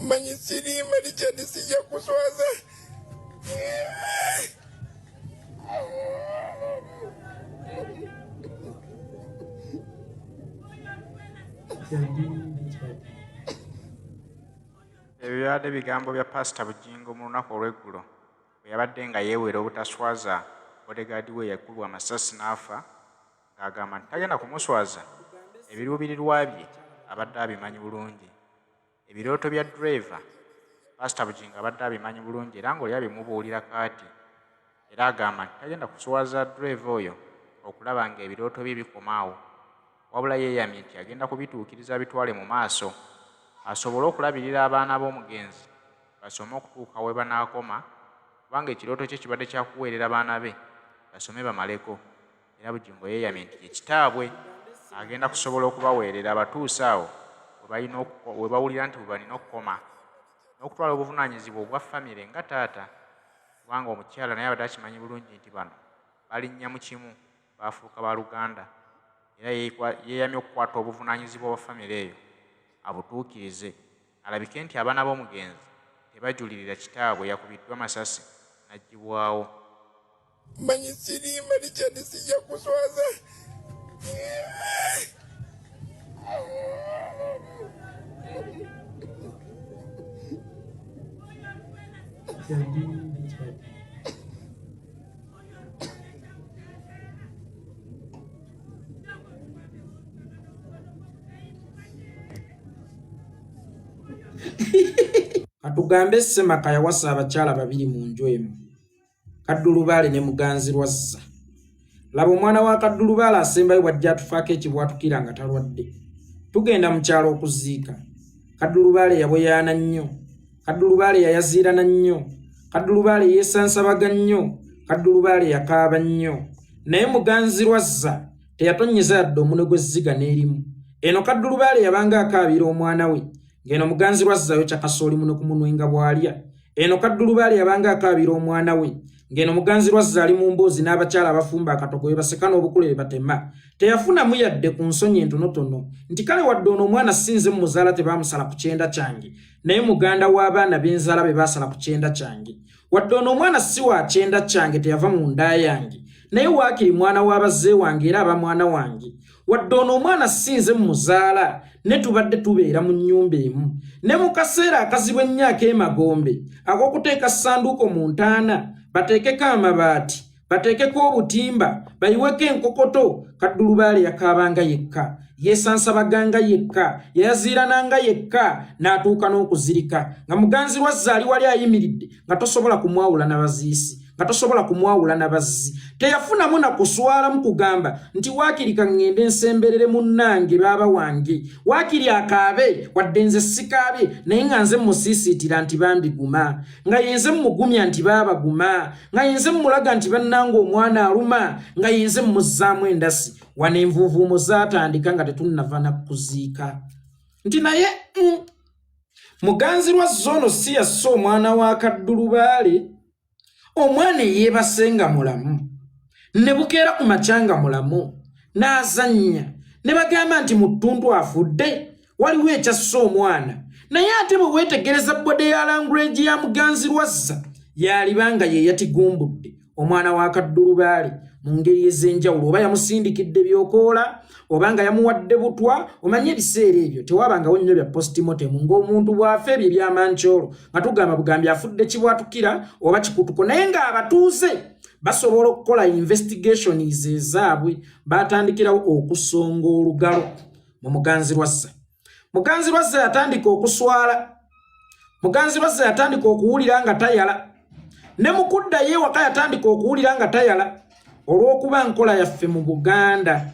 Manyi sirima likyandi sijja kuswaza. Ebibadde bigambo bya Pastor Bujingo mu lunaku olw'eggulo bwe yabadde nga yeewera obutaswaza bodegaadi we yakubwa amasasi n'afa ng'agamba nti tagenda kumuswaza. Ebiruubirirwa bye abadde abimanyi bulungi. Ebirooto bya driver Pastor Bujingo abadde abimanyi bulungi era ng'oli abimubuulira kaati. Era agamba nti tagenda kuswaza driver oyo okulaba ng'ebirooto bye bikomaawo. Wabula yeeyamye nti agenda kubituukiriza bitwale mu maaso asobole okulabirira abaana b'omugenzi basome okutuuka we banaakoma, kubanga ekirooto kye kibadde kyakuweerera baana be basome bamaleko. Era Bujingo yeeyamye nti ekitaabwe agenda kusobola okubaweerera abatuuse awo we bawulira nti bwe balina okukoma n'okutwala obuvunaanyizibwa obwa famire nga taata, kubanga omukyala naye abadde akimanyi bulungi nti bano balinnya mu kimu baafuuka ba Luganda. Era yeeyamye okukwata obuvunaanyizibwa obwa famire eyo abutuukirize, alabike nti abaana b'omugenzi tebajulirira kitaabwe yakubiddwa masasi n'aggyibwawo. Manyi sirima likyandi sijja kuswaza. Katugambe Ssemaka yawasa abakyala babiri mu nju emu, Kaddulubaale ne Muganzirwazza. Laba omwana wa Kaddulubaale asembayo bw'ajja atufaako ekibwatukira nga talwadde. Tugenda mu kyalo okuziika. Kaddulubaale yaboyaana nnyo, Kaddulubaale yayaziirana nnyo, Kaddulubaale yeesansabaga nnyo, Kaddulubaale yakaaba nnyo. Naye Muganzirwazza teyatonnyeza yadde omunwe gw'ezziga n'erimu. Eno Kaddulubaale yabanga akaabira omwana we, ng'eno Muganzirwazza yo kyakasooli muno ku munwe nga bw'alya. Eno Kaddulubaale yabanga akaabira omwana we, ng'eno Muganzirwazza ali mu mboozi n'abakyala abafumba akatogo we baseka n'obukule be batema. Teyafunamu yadde ku nsonyi entonotono nti kale wadde ono omwana sinze mu muzaala tebaamusala ku kyenda kyange, naye muganda w'abaana b'enzaala be baasala ku kyenda kyange. Wadde ono omwana si wa kyenda kyange teyava mu nda yange, naye waakiri mwana w'abazze wange era aba mwana wange. Wadde ono omwana sinze mu muzaala ne tubadde tubeera mu nnyumba emu, ne mu kaseera akazibu ennyaaka emagombe ak'okuteeka ssanduuko mu ntaana, bateekeko amabaati, bateekeko obutimba, bayiweko enkokoto, Kaddulubaale yakaabanga yekka, yeesansabaganga yekka, yayaziirananga yekka, n'atuuka n'okuzirika nga Muganzirwazza ali wali ayimiridde nga tosobola kumwawula n'abaziisi, nga tosobola kumwawula n'abazzi. Teyafunamu na kuswalamu kugamba nti waakiri kaŋŋende nsemberere munnange baaba wange, waakiri akaabe wadde nze sikaabye naye nga nze musiisiitira nti bambiguma, nga yenze mmugumya nti baabaguma, nga yenze mmulaga nti bannanga omwana aluma, nga yenze mmuzzaamu endasi. Wano envuuvuumo zaatandika nga tetunnava na kuziika. Nti naye Muganzirwazza ono si yasse omwana wa Kaddulubaale, omwana eyeebasenga mulamu, ne bukeera ku makyanga mulamu, n'azannya, ne bagamba nti mu ttuntu afudde, waliwo ekyasse omwana. Naye ate bwe weetegereza bode ya language ya Muganzirwazza yalibanga ye yatigumbudde omwana wa Kaddulubaale mu ngeri ez'enjawulo, oba yamusindikidde byokoola, oba nga yamuwadde butwa. Omanye ebiseera ebyo tewabangawo nnyo bya postmortem ng'omuntu bw'afa ebyo ebyamankyolo nga tugamba bugambi afudde kibwatukira oba kikutuko, naye ng'abatuuze basobola okukola investigations ezaabwe, batandikirawo okusonga olugalo mu Muganzirwazza. Muganzirwazza yatandika okuswala, Muganzirwazza yatandika okuwulira nga tayala, ne mu kuddayo ewaka yatandika okuwulira nga tayala, olw'okuba nkola yaffe mu Buganda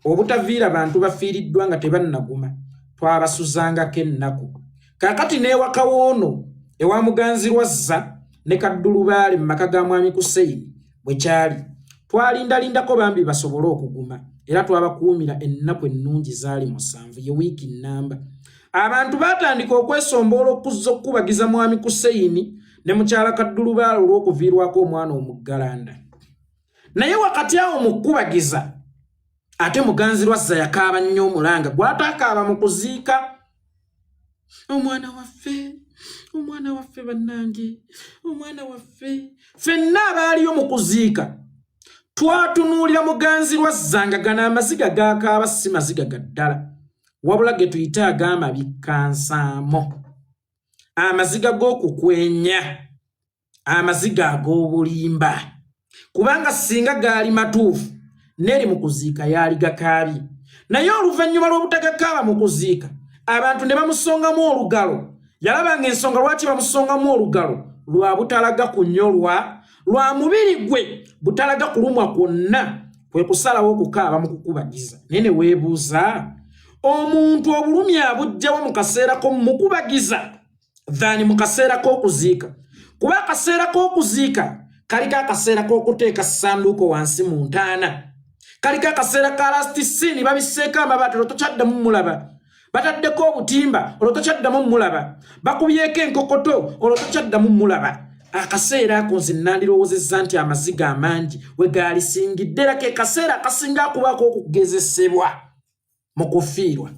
obutaviira bantu bafiiriddwa nga tebannaguma, twabasuzangako ennaku. Kaakati n'ewaka woono ewa Muganzirwazza ne Kaddulubaale mu maka ga mwami Kuseyini bwe kyali, twalindalindako bambi basobole okuguma, era twabakuumira ennaku ennungi zaali 7 ye wiiki nnamba. Abantu baatandika okwesomboola okuzza okukubagiza mwami Kuseyini ne mukyala Kaddulubaale olw'okuviirwako omwana omuggalanda. Naye wakati awo mu kukubagiza ate Muganzirwazza yakaaba nnyo omulanga gw'ataakaaba mu kuziika. omwana waffe bannange, omwana waffe. Ffenna abaaliyo mu kuziika twatunuulira muganzi lwazzanga gano amaziga gakaaba si maziga gaddala, wabula ge tuyita ag'amabikkansaamu, amaziga g'okukwenya, amaziga ag'obulimba. Kubanga singa gaali matuufu neri mu kuziika yaali gakaabye, naye oluvannyuma lw'obutagakaaba mu kuziika abantu ne bamusongamu olugalo. Yalabanga ensonga lwaki bamusongamu olugalo, lwa butalaga kunyolwa, lwa mubiri gwe butalaga kulumwa kwonna, kwe kusalawo okukaaba mu kukubagiza. Nene weebuuza, omuntu obulumi abujjawo mu kaseera k'omukubagiza than mu kaseera k'okuziika? Kuba akaseera k'okuziika kaliko akaseera k'okuteeka ssanduuko wansi mu ntaana, kaliko akaseera ka lastisini babiseeko amabaati olwo tokyaddamu mulaba, bataddeko obutimba olwo tokyaddamu mulaba, bakubyeko enkokoto olwo tokyaddamu mulaba. Akaseera ako nze nandirowoozezza nti amaziga amangi we gaalisingidde era ke kaseera akasinga akubaako okugezesebwa mu kufiirwa.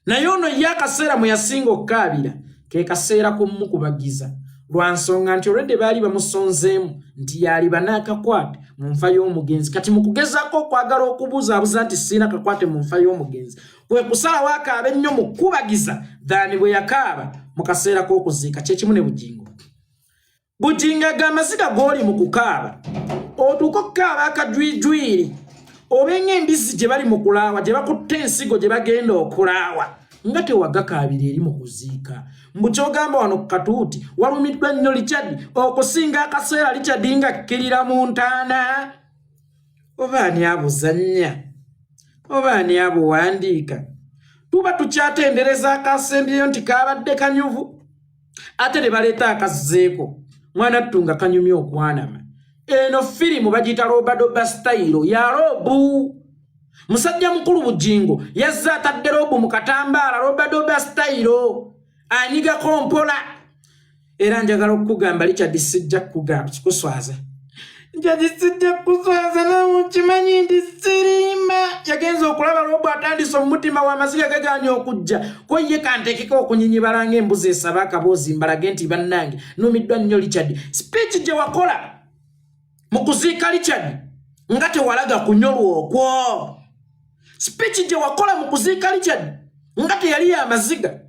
Naye ono ye akaseera mwe yasinga okukaabira ke kaseera k'omukubagiza, lwa nsonga nti olwedde baali bamusonzeemu nti yaliba n'akakwate mu nfa y'omugenzi. Kati mu kugezaako okwagala okubuzaabuza nti sirina kakwate mu nfa y'omugenzi, kwe kusalawo akaaba ennyo mu kukubagiza than bwe yakaaba mu kaseera k'okuziika. Kyekimu ne Bujingo. Bujingo ag'amaziga g'oli mu kukaaba otuuka okukaaba akajwijwiri obenga embizzi gye bali mu kulaawa, gye bakutte ensigo gye bagenda okulaawa, nga tewagakaabira eri mu kuziika. Mbu kyogamba wano ku katuuti walumiddwa nnyo Richard okusinga akaseera Richard nga kkirira mu ntaana. Oba ani abuzannya, oba ani abuwandiika? Tuba tukyatendereza akasembyeyo nti kaabadde kanyuvu, ate ne baleeta akazzeeko mwana ttunga kanyumya okwanama. Eno firimu bagiyita Robadoba style ya robu. Musajja mukulu Bujingo yazza atadde robu mu katambaala Robadoba style, anyigako mpola. Era njagala okugamba Richard sijja kugamba kikuswaza, njagisijja kuswaza nawe kimanyi nti sirimba. Yagenza okulaba robu atandise omutima w'amaziga gaganya okujja, ko ye kanteekeko okunyinyibalanga embuzi esaba akaboozi mbalage nti bannange numiddwa nnyo Richard. Speech gye wakola mu kuziika Richard nga tewalaga kunyolwa okwo. Speech gye wakola mu kuziika Richard nga teyali y'amaziga,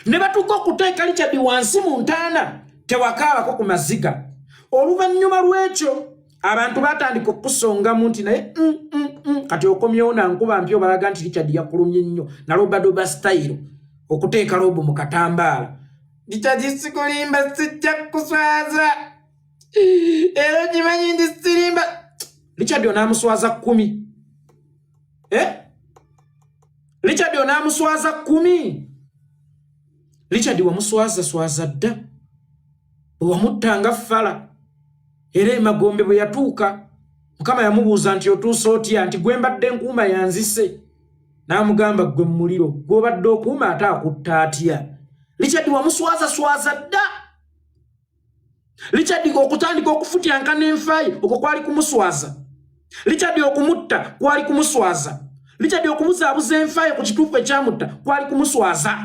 ne batuuka okuteeka Richard wansi mu ntaana tewakaabako ku maziga. Oluvannyuma lw'ekyo abantu batandika okusongamu nti naye kati okomyewo nankuba mpyo balaga nti Richard yakulumye nnyo na Robadoba style okuteeka robu mu katambaala. Richard sikulimba sijja kuswaza, era kimanyi nti sirimba. Richard onaamuswaza 10. Richard onaamuswaza 10. Richard wamuswaza swaza dda, wamuttanga ffala. Era emagombe bwe yatuuka Mukama yamubuuza nti otuuse otya, nti gwe mbadde nkuuma yanzise. N'amugamba gwe muliro gw'obadde okuuma ate akutta atya. Richard wamuswaza swaza dda. Richard okutandika okufutyanka n'enfaye okwo kwali kumuswaza. Richard okumutta kwali kumuswaza. Richard okubuzaabuza enfaye ku kituufu ekyamutta kwali kumuswaza.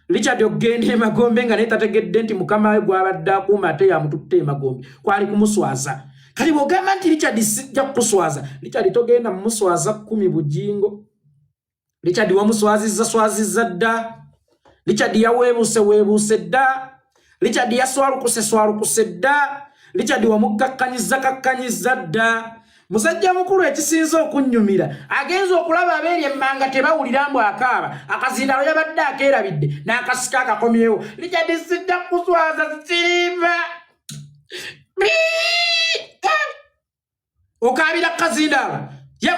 Richard okugenda emagombe nga neetategedde nti mukama we gw'abadde akuuma ate yamututte emagombe kwali kumuswaza. Kali bw'ogamba nti Richard sijja kukuswaza, Richard togenda mumuswaza 10 Bujingo. Richard wamuswazizza dda. Richard yaweebuuse dda. Richard yaswalukuse dda. Richard wamukkakkanyiza dda. Musajja mukulu ekisinza okunnyumira agenza okulaba abeeri emmanga tebawulira mbu akaaba, akazindaalo yabadde akeerabidde n'akasika akakomyewo. Richard sijja kukuswaza sirimba. Okaabira akazindaalo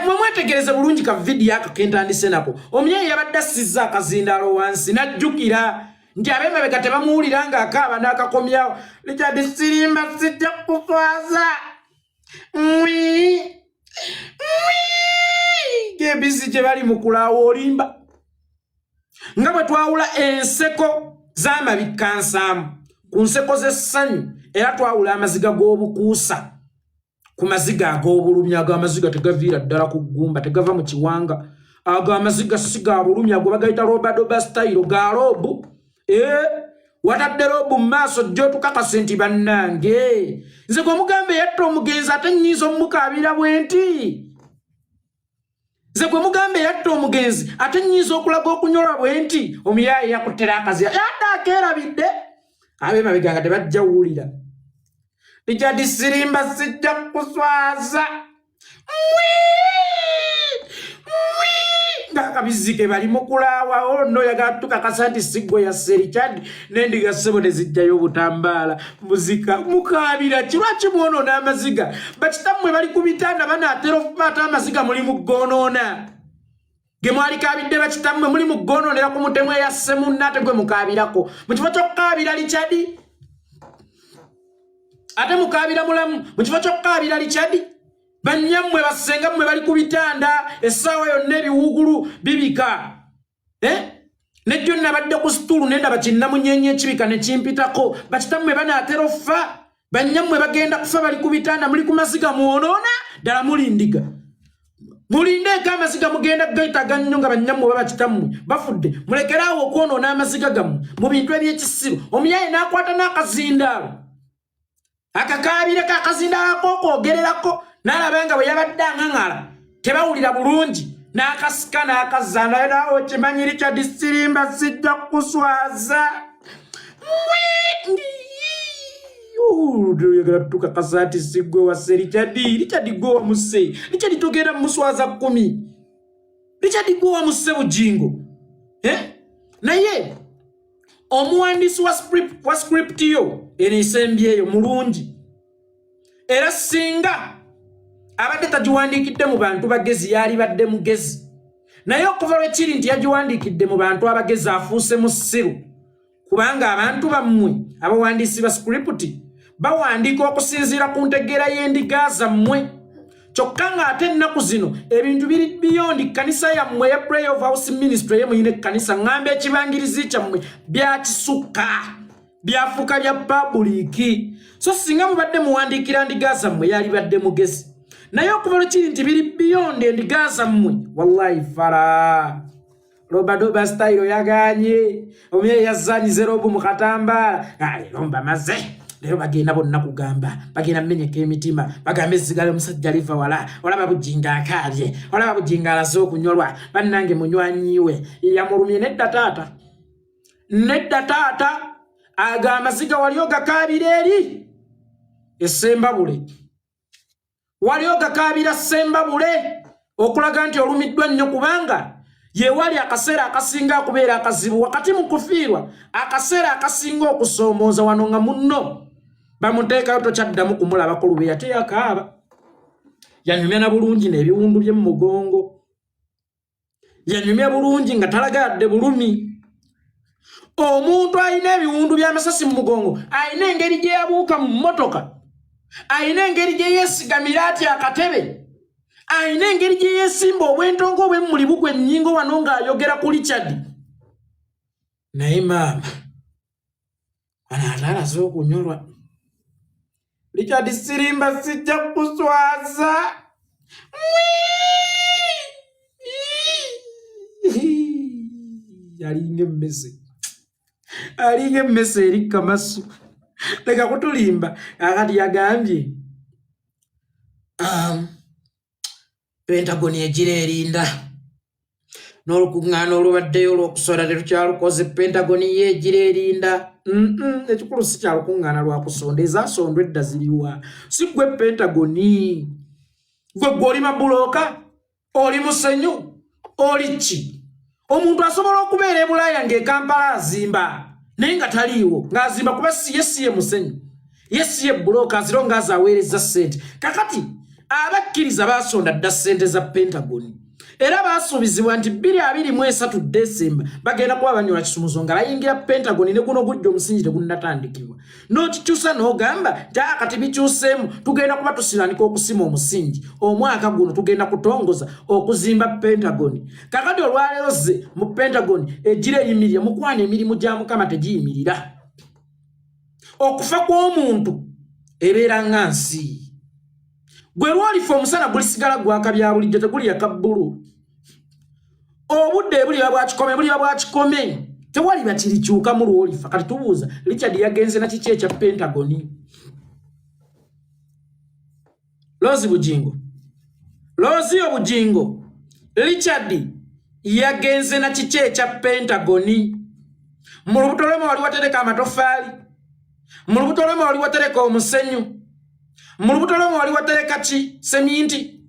mwe mwetegereze bulungi ka vidiyo ako kentandise nako. Omunyeyi yabadde assizza akazindaalo wansi n'ajjukira nti ab'emabega tebamuwulira ng'akaaba n'akakomyawo. Richard sirimba sijja kukuswaza. Gebisi gye bali mu kulaawa olimba. Nga bwe twawula enseko z'amabikkansaamu ku nseko z'essanyu, era twawula amaziga g'obukuusa ku maziga ag'obulumi. Ago amaziga tegaviira ddala ku ggumba, tegava mu kiwanga. Ago amaziga si ga bulumi, ago bagayita Robadoba style ga robu. watadde robu maaso jjo tukakase nti bannange nze gwe mugambe yatta omugenzi ate nnyinza omukabira bwenti nze gwe mugambe yatta omugenzi ate nnyinza okulaga okunyolwa bwenti omuyaye yakuttera akazi yadde akeerabidde ab'emabega nga tebajja wuwulira Richard Sirimba sijja kuswaza ngakabizike bali mukulaawa ono yagala tukakasa nti sigwe yasse Richard n'endiga ssebo ne zijjayo obutambaala muzika mukaabira kirwaki mwonoona amaziga bakitammwe bali ku bitanda banaatera okubaata amaziga muli mu ggoonoona ge mwalikaabidde bakitammwe muli mu ggoonoonera ku mutemu eyasse munna ate gwe mukaabirako mu kifo ky'okukaabira Richard ate mukaabira mulamu mu kifo ky'okukaabira Richard banyammwe basengammwe bali ku bitanda essaawa yonna ebiwugulu bibika nejjo nabadde ku situulu nendaba kinnamunyenye ekibika ne kimpitako bakitammwe banaatera offa banyammwe bagenda kufa bali ku bitanda muli ku maziga mwonoona ddala mulindiga mulindeeko amaziga mugenda gaita nnyo nga banyammwe oba bakitammwe bafudde mulekeraawo okwonoona amaziga gammwe mu bintu eby'ekisiru omuyaye n'akwata n'akazindaalo akakaabire kakazindaalo k'okwogererako n'alaba bwe yabadde aŋaŋala tebawulira bulungi n'akasika n'akazaana nawe kimanyi Richard Sirimba sijja kuswaza yagala tukakasa nti sigwe wasse Richard gwe wamusse Richard togenda muswaza 10 Richard gwe wamusse Bujingo naye omuwandiisi wa script yo eneesembyeyo mulungi era singa abadde tagiwandiikidde mu bantu bagezi yali badde mugezi naye okuva lwekiri nti yagiwandiikidde mu bantu abagezi afuuse musiru kubanga abantu bammwe abawandiisi ba script bawandiika okusinziira ku ntegeera y'endiga zammwe kyokka ng'ate ennaku zino ebintu biri beyond kanisa yammwe ya Prayer of House Ministry ye muyine kanisa ng'amba ekibangirizi kyammwe byakisukka byafuuka bya publiki so singa mubadde muwandiikira ndiga zammwe yali badde mugezi naye okuva lwekiri nti biri beyond endiga zammwe wallahi fara lobadoba style yaganye omye yazanyize robu mu katamba lero mbamaze lero bagenda bonna kugamba bagenda mmenyeka emitima bagambe zigale omusajja liva wala olaba Bujingo akaabye olaba Bujingo alaze okunyolwa bannange munywanyiwe yamulumye nedda taata agamba ziga wali ogakaabira eri essembabule wali ogakaabira ssembabule okulaga nti olumiddwa nnyo kubanga ye wali akaseera akasinga okubeera akazibu wakati mu kufiirwa akaseera akasinga okusoomooza wano nga munno bamuteekayo tokyaddamu kumulabako lube ate yakaaba yanyumya na bulungi n'ebiwundu bye mu mugongo yanyumya bulungi nga talagadde bulumi omuntu alina ebiwundu by'amasasi mu mugongo alina engeri gye yabuuka mu mmotoka alina engeri gye yeesigamira atya akatebe alina engeri gye yeesimba obwentongo obwemmuli bugwe ennyingo wano ng'ayogera ku Richard naye maama wano ate alaze okunyolwa Richard Sirimba sijja kuswaza alinga emmese eri kamasu leka kutulimba akati yagambye Pentagoni egira erinda n'olukuŋŋaana olubaddeyo olw'okusola terukyalukoze Pentagoni ye egira erinda ekikulu si kyalukuŋŋaana lwakusonda ezasondwa edda ziriwa si gwe Pentagoni gwe oli mabulooka oli musenyu oli ki omuntu asobola okubeera e Bulaaya ng'ekampala azimba naye nga taliiwo ng'azimba kuba yesiye musenyu yesiye bulooka aziro ng'azaaweereza ssente kakati abakkiriza baasonda dda ssente za Pentagoni era baasuubizibwa nti 2023 Desemba bagenda kuba banyola kisumuzo nga bayingira Pentagoni ne guno gujja omusingi tegunnatandikibwa n'okikyusa n'ogamba kati bikyuseemu tugenda kuba tusiraanika okusima omusingi omwaka guno tugenda kutongoza okuzimba Pentagoni kakati olwaleero ze mu Pentagoni egira eyimirira mukwana emirimu gya Mukama tegiyimirira okufa kw'omuntu ebeera nga nsi gwe lwalifa omusana gulisigala gwaka bya bulijjo teguli yakabbulu obudde buliba bwakikome tewali bakirikyuka mu lwolifa kati tubuuza Richard yagenze na kiki ekya Pentagoni Lozi Bujingo Richard yagenze na kiki ekya Pentagoni mu lubuto lwema wali watereka amatofaali mu lubuto lwema wali watereka omusenyu mu lubuto lwema wali watereka ki seminti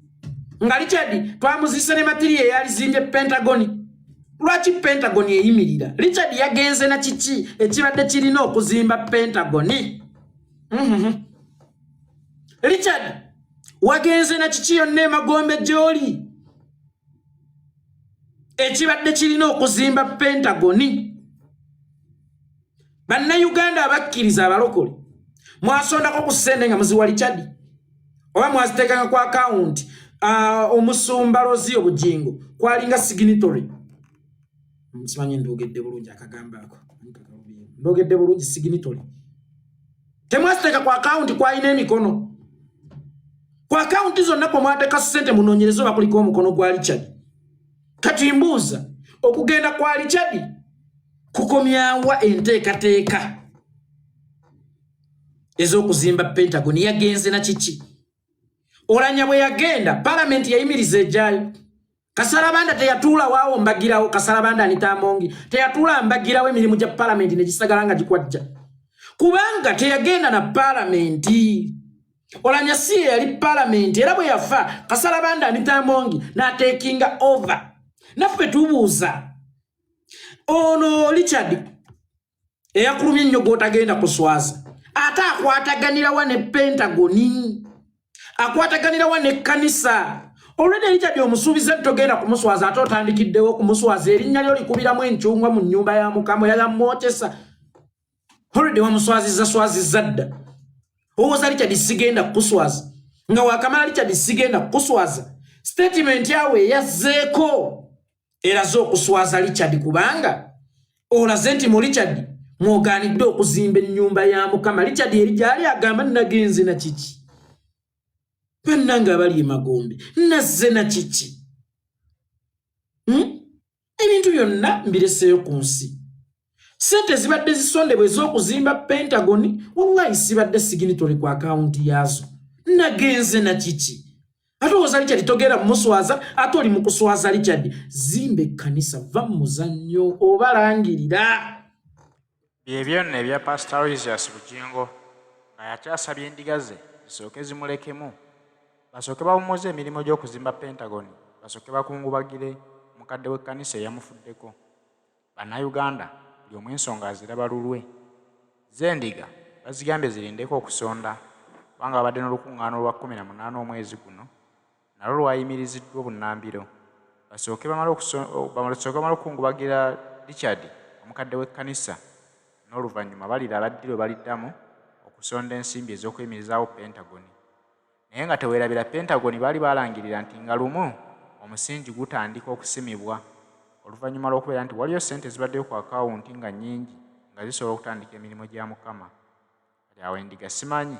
nga Richard twamuzise ne material yali zimbye Pentagoni lwaki Pentagoni eyimirira Richard yagenze na kiki ekibadde kirina okuzimba Pentagoni Richard wagenze na kiki yonna emagombe gy'oli ekibadde kirina okuzimba Pentagoni Bannayuganda abakkiriza abalokole mwasondako ku ssente nga muziwa Richard oba mwaziteekanga ku account omusumba Lozi Bujingo kwalinga signatory Msimanyi ndogedde bulungi akagamba ako ndogedde bulungi signatory temwaziteeka ku account kwalina emikono ku account zonna kwa mwateeka ssente munoonyerezo bakuliko omukono gwa Richard kati mbuuza okugenda kwa Richard kukomyawa enteekateeka ez'okuzimba Pentagoni yagenze na kiki olanya bwe yagenda parliament yayimiriza ejjaayo Kasarabanda teyatuula waawo mbagirawo Kasarabanda anitamongi teyatuula mbagirawo emirimu gya parliament ne gisagala nga gikwajja kubanga teyagenda na parliament olanya si yali parliament era bwe yafa Kasarabanda anitamongi n'atekinga over naffe tubuuza ono Richard eyakulumya ennyo gw'otagenda kuswaza ate akwataganirawa ne Pentagoni akwataganirawa ne kanisa olwedde Richard omusuubiza togenda kumuswaza ate otandikiddewo kumuswaza erinnya lyo likubiramu encungwa mu nnyumba ya Mukama yalamwotesa olwedde wamuswazizza dda owooza Richard sigenda kuswaza nga wakamala Richard sigenda kuswaza statement yawe yazzeeko eraze okuswaza Richard kubanga olaze nti mu Richard mwogaanidde okuzimba ennyumba ya Mukama Richard eri gyali agamba nagenze na kiki bannanga abali emagombe nazze na kiki ebintu byonna mbireseeyo ku nsi sente zibadde zisondebwa ez'okuzimba Pentagoni wallahi sibadde signatory ku akawunti yaazo nagenze na kiki ate oza Richard togera mumuswaza ate oli mukuswaza Richard zimba ekkanisa va mu muzannyo obalangirira byebyo nno ebya Pastor Lucius Bujingo nga yakyasabye endiga ze zisooke zimulekemu basooke bawummuze emirimu gy'okuzimba Pentagoni basooke bakungubagire mukadde w'ekkanisa eyamufuddeko Bannayuganda buli omu ensonga aziraba lulwe z'endiga bazigambye zirindeko okusonda kubanga babadde n'olukuŋŋaano olwa 18 omwezi guno nalwo lwayimiriziddwa obunnambiro basooke bamala okukungubagira Richard omukadde w'ekkanisa n'oluvannyuma balira abaddi lwe baliddamu okusonda ensimbi ez'okuyimirizaawo Pentagoni naye nga teweerabira Pentagoni baali balangirira nti nga lumu omusingi gutandika okusimibwa oluvannyuma lw'okubeera nti waliyo ssente zibaddeyo ku akawunti nga nnyingi nga zisobola okutandika emirimu gya Mukama kati awo endiga simanyi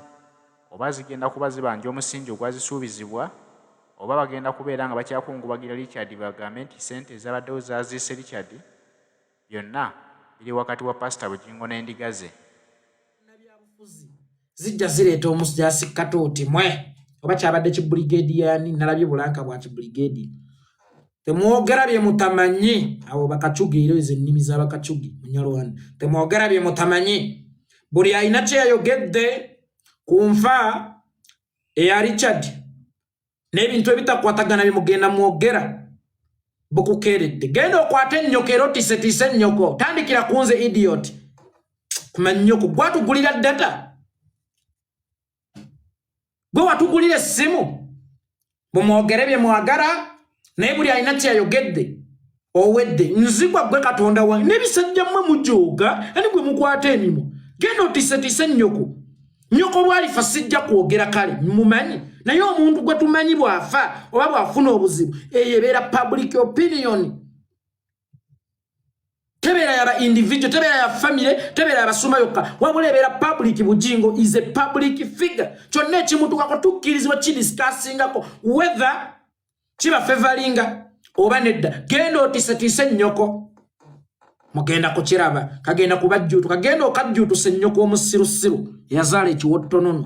oba zigenda kuba zibanja omusingi ogwazisuubizibwa oba bagenda kubeera nga bakyakungubagira Richard bagambe nti ssente ezabaddewo zaziise Richard byonna biri wakati wa Pastor Bujingo n'endiga ze zijja zireeta omusajasi katooti mwe oba kyabadde kibuligedi yani nalabye bulanka bwa kibuligedi temwogera bye mutamanyi abo bakacugiiro ezo ennimi z'abakacugi munyalwanda temwogera bye mutamanyi buli alina kyeyayogedde ku nfa eya Richard n'ebintu ebitakwatagana bimugenda mwogera bukukeeredde genda okwata ennyoko era otiisetiise ennyoko tandikira ku nze idiot kumanya nnyoko gwatugulira data gwe watugulira essimu bumwogere bye mwagala naye buli alina kyeyayogedde owedde nzigwa gwe Katonda wange n'ebisajja mmwe mujooga ani gwe mukwata emimwa genda otiisetiise ennyoko nyoko lwalifa sijja kwogera kale mumanyi naye omuntu gwe tumanyi bwafa oba bwafuna obuzibu eyo ebeera public opinion tebeera yaba individual tebeera ya family tebeera yabasuma yokka wabula ebeera public. Bujingo is a public figure kyonna ekimutukako tukkirizibwa kidiscussingako whether kiba favoringa oba nedda genda otiisetiise ennyoko mugenda kukiraba kagenda kubajjuutu kagenda okajjuutusa ennyoko omusirusiru yazaala ekiwottonono